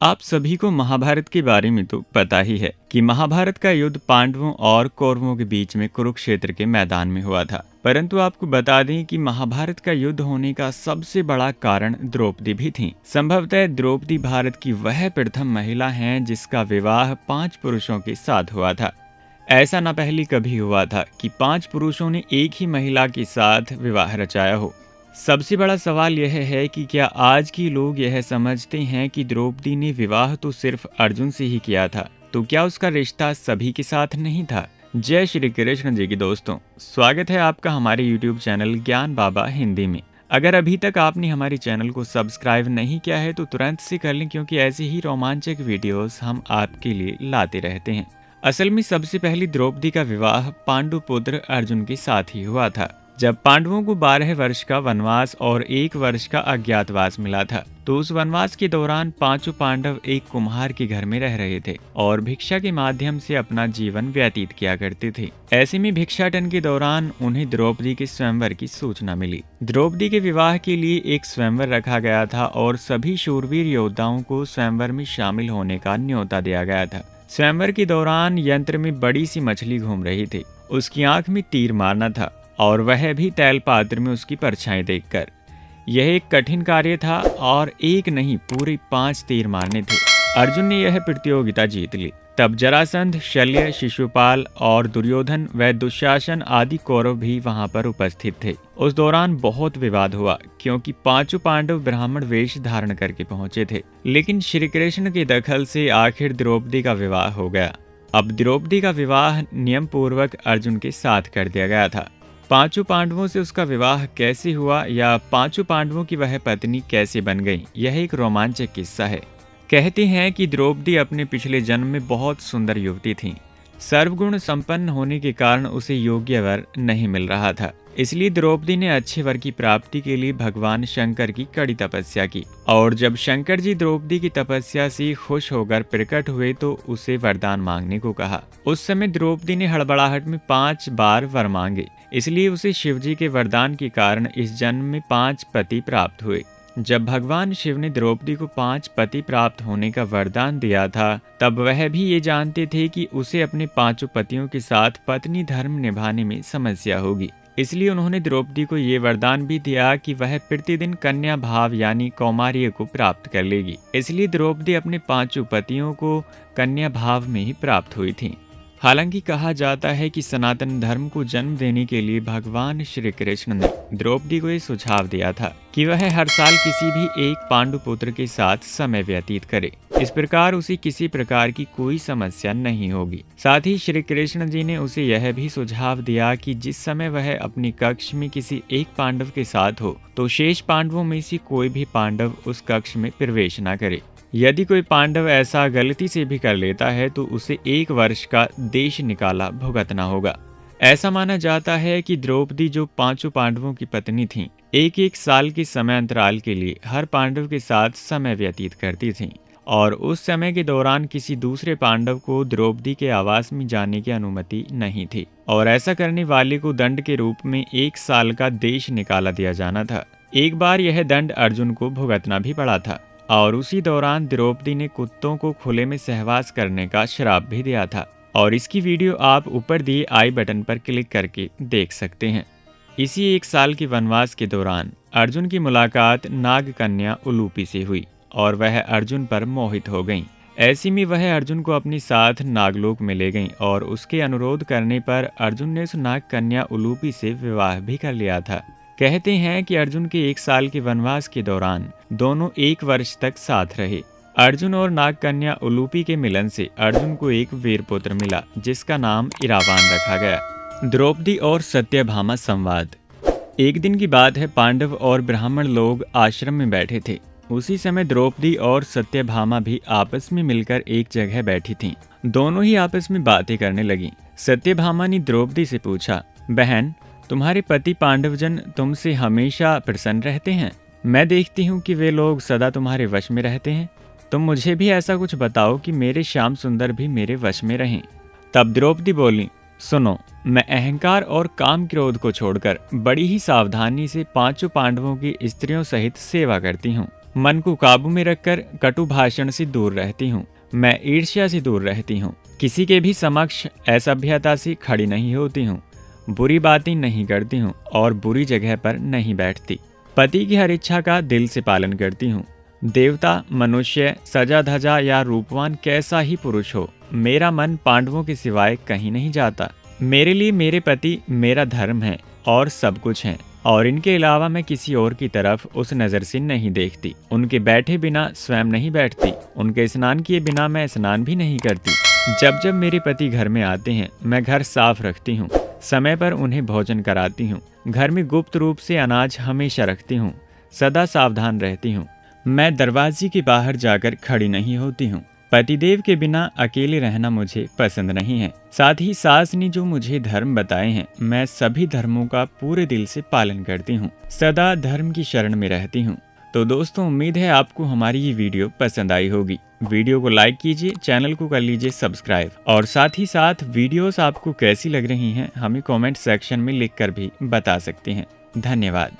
आप सभी को महाभारत के बारे में तो पता ही है कि महाभारत का युद्ध पांडवों और कौरवों के बीच में कुरुक्षेत्र के मैदान में हुआ था। परंतु आपको बता दें कि महाभारत का युद्ध होने का सबसे बड़ा कारण द्रौपदी भी थी। संभवतः द्रौपदी भारत की वह प्रथम महिला हैं जिसका विवाह 5 पुरुषों के साथ हुआ था। ऐसा न पहले कभी हुआ था कि 5 पुरुषों ने एक ही महिला के साथ विवाह रचाया हो। सबसे बड़ा सवाल यह है कि क्या आज के लोग यह समझते हैं कि द्रौपदी ने विवाह तो सिर्फ अर्जुन से ही किया था, तो क्या उसका रिश्ता सभी के साथ नहीं था। जय श्री कृष्ण जी की दोस्तों, स्वागत है आपका हमारे YouTube चैनल ज्ञान बाबा हिंदी में। अगर अभी तक आपने हमारे चैनल को सब्सक्राइब नहीं किया है तो तुरंत से कर लें, क्योंकि ऐसे ही रोमांचक वीडियोस हम आपके लिए लाते रहते हैं। असल में सबसे पहले द्रौपदी का विवाह पांडु पुत्र अर्जुन के साथ ही हुआ था। जब पांडवों को 12 वर्ष का वनवास और 1 वर्ष का अज्ञातवास मिला था, तो उस वनवास के दौरान 5 पांडव एक कुम्हार के घर में रह रहे थे और भिक्षा के माध्यम से अपना जीवन व्यतीत किया करते थे। ऐसे में भिक्षाटन के दौरान उन्हें द्रौपदी के स्वयंवर की सूचना मिली। द्रौपदी के विवाह के लिए एक स्वयंवर रखा गया था और सभी शूरवीर योद्धाओं को स्वयंवर में शामिल होने का न्योता दिया गया था। स्वयंवर के दौरान यंत्र में बड़ी सी मछली घूम रही थी। उसकी आंख में तीर मारना था और वह भी तैल पात्र में उसकी परछाई देखकर। यह एक कठिन कार्य था और एक नहीं पूरे 5 तीर मारने थे। अर्जुन ने यह प्रतियोगिता जीत ली। तब जरासंध, शल्य, शिशुपाल और दुर्योधन व दुशासन आदि कौरव भी वहां पर उपस्थित थे। उस दौरान बहुत विवाद हुआ, क्योंकि 5 पांडव ब्राह्मण वेश धारण करके पहुंचे थे। लेकिन श्री कृष्ण के दखल से आखिर द्रौपदी का विवाह हो गया। अब द्रौपदी का विवाह नियम पूर्वक अर्जुन के साथ कर दिया गया था। 5 पांडवों से उसका विवाह कैसे हुआ या 5 पांडवों की वह पत्नी कैसे बन गई, यह एक रोमांचक किस्सा है। कहते हैं कि द्रौपदी अपने पिछले जन्म में बहुत सुंदर युवती थी। सर्वगुण संपन्न होने के कारण उसे योग्य वर नहीं मिल रहा था। इसलिए द्रौपदी ने अच्छे वर की प्राप्ति के लिए भगवान शंकर की कड़ी तपस्या की, और जब शंकर जी द्रौपदी की तपस्या से खुश होकर प्रकट हुए तो उसे वरदान मांगने को कहा। उस समय द्रौपदी ने हड़बड़ाहट में 5 बार वर मांगे। इसलिए उसे शिवजी के वरदान के कारण इस जन्म में 5 पति प्राप्त हुए। जब भगवान शिव ने द्रौपदी को 5 पति प्राप्त होने का वरदान दिया था, तब वह भी ये जानते थे कि उसे अपने 5 पतियों के साथ पत्नी धर्म निभाने में समस्या होगी। इसलिए उन्होंने द्रौपदी को ये वरदान भी दिया कि वह प्रतिदिन कन्या भाव यानी कौमार्य को प्राप्त कर लेगी। इसलिए द्रौपदी अपने 5 पतियों को कन्या भाव में ही प्राप्त हुई थी। हालांकि कहा जाता है कि सनातन धर्म को जन्म देने के लिए भगवान श्री कृष्ण ने द्रौपदी को ये सुझाव दिया था कि वह हर साल किसी भी एक पांडु पुत्र के साथ समय व्यतीत करे। इस प्रकार उसे किसी प्रकार की कोई समस्या नहीं होगी। साथ ही श्री कृष्ण जी ने उसे यह भी सुझाव दिया कि जिस समय वह अपनी कक्ष में किसी एक पांडव के साथ हो, तो शेष पांडवों में से कोई भी पांडव उस कक्ष में प्रवेश न करे। यदि कोई पांडव ऐसा गलती से भी कर लेता है तो उसे 1 वर्ष का देश निकाला भुगतना होगा। ऐसा माना जाता है कि द्रौपदी जो 5 पांडवों की पत्नी थीं, 1-1 साल के समय अंतराल के लिए हर पांडव के साथ समय व्यतीत करती थीं, और उस समय के दौरान किसी दूसरे पांडव को द्रौपदी के आवास में जाने की अनुमति नहीं थी, और ऐसा करने वाले को दंड के रूप में 1 साल का देश निकाला दिया जाना था। एक बार यह दंड अर्जुन को भुगतना भी पड़ा था, और उसी दौरान द्रौपदी ने कुत्तों को खुले में सहवास करने का श्राप भी दिया था, और इसकी वीडियो आप ऊपर दिए आई बटन पर क्लिक करके देख सकते हैं। इसी 1 साल के वनवास के दौरान अर्जुन की मुलाकात नाग कन्या उलूपी से हुई और वह अर्जुन पर मोहित हो गईं। ऐसी में वह अर्जुन को अपने साथ नागलोक में ले गईं, और उसके अनुरोध करने पर अर्जुन ने उस नाग कन्या उलूपी से विवाह भी कर लिया था। कहते हैं कि अर्जुन के 1 साल के वनवास के दौरान दोनों 1 वर्ष तक साथ रहे। अर्जुन और नाग कन्या उलूपी के मिलन से अर्जुन को एक वीर पुत्र मिला, जिसका नाम इरावान रखा गया। द्रौपदी और सत्यभामा संवाद। एक दिन की बात है, पांडव और ब्राह्मण लोग आश्रम में बैठे थे। उसी समय द्रौपदी और सत्यभामा भी आपस में मिलकर एक जगह बैठी थीं। दोनों ही आपस में बातें करने लगीं। सत्यभामा ने द्रौपदी से पूछा, बहन, तुम्हारे पति पांडवजन तुमसे हमेशा प्रसन्न रहते हैं? मैं देखती हूँ कि वे लोग सदा तुम्हारे वश में रहते हैं। तुम मुझे भी ऐसा कुछ बताओ कि मेरे श्याम सुंदर भी मेरे वश में रहें। तब द्रौपदी बोली, सुनो, मैं अहंकार और काम क्रोध को छोड़कर बड़ी ही सावधानी से 5 पांडवों की स्त्रियों सहित सेवा करती हूँ। मन को काबू में रखकर कटु भाषण से दूर रहती हूँ। मैं ईर्ष्या से दूर रहती हूँ। किसी के भी समक्ष असभ्यता से खड़ी नहीं होती हूँ। बुरी बातें नहीं करती हूँ और बुरी जगह पर नहीं बैठती। पति की हर इच्छा का दिल से पालन करती हूँ। देवता, मनुष्य, सजा धजा या रूपवान कैसा ही पुरुष हो, मेरा मन पांडवों के सिवाय कहीं नहीं जाता। मेरे लिए मेरे पति मेरा धर्म है और सब कुछ है, और इनके अलावा मैं किसी और की तरफ उस नज़र से नहीं देखती। उनके बैठे बिना स्वयं नहीं बैठती। उनके स्नान किए बिना मैं स्नान भी नहीं करती। जब जब मेरे पति घर में आते हैं, मैं घर साफ रखती हूँ। समय पर उन्हें भोजन कराती हूँ। घर में गुप्त रूप से अनाज हमेशा रखती हूँ। सदा सावधान रहती हूँ। मैं दरवाजे के बाहर जाकर खड़ी नहीं होती हूँ। पतिदेव के बिना अकेले रहना मुझे पसंद नहीं है। साथ ही सास ने जो मुझे धर्म बताए हैं, मैं सभी धर्मों का पूरे दिल से पालन करती हूँ। सदा धर्म की शरण में रहती हूँ। तो दोस्तों, उम्मीद है आपको हमारी ये वीडियो पसंद आई होगी। वीडियो को लाइक कीजिए, चैनल को कर लीजिए सब्सक्राइब, और साथ ही साथ वीडियोस आपको कैसी लग रही हैं हमें कमेंट सेक्शन में लिखकर भी बता सकते हैं। धन्यवाद।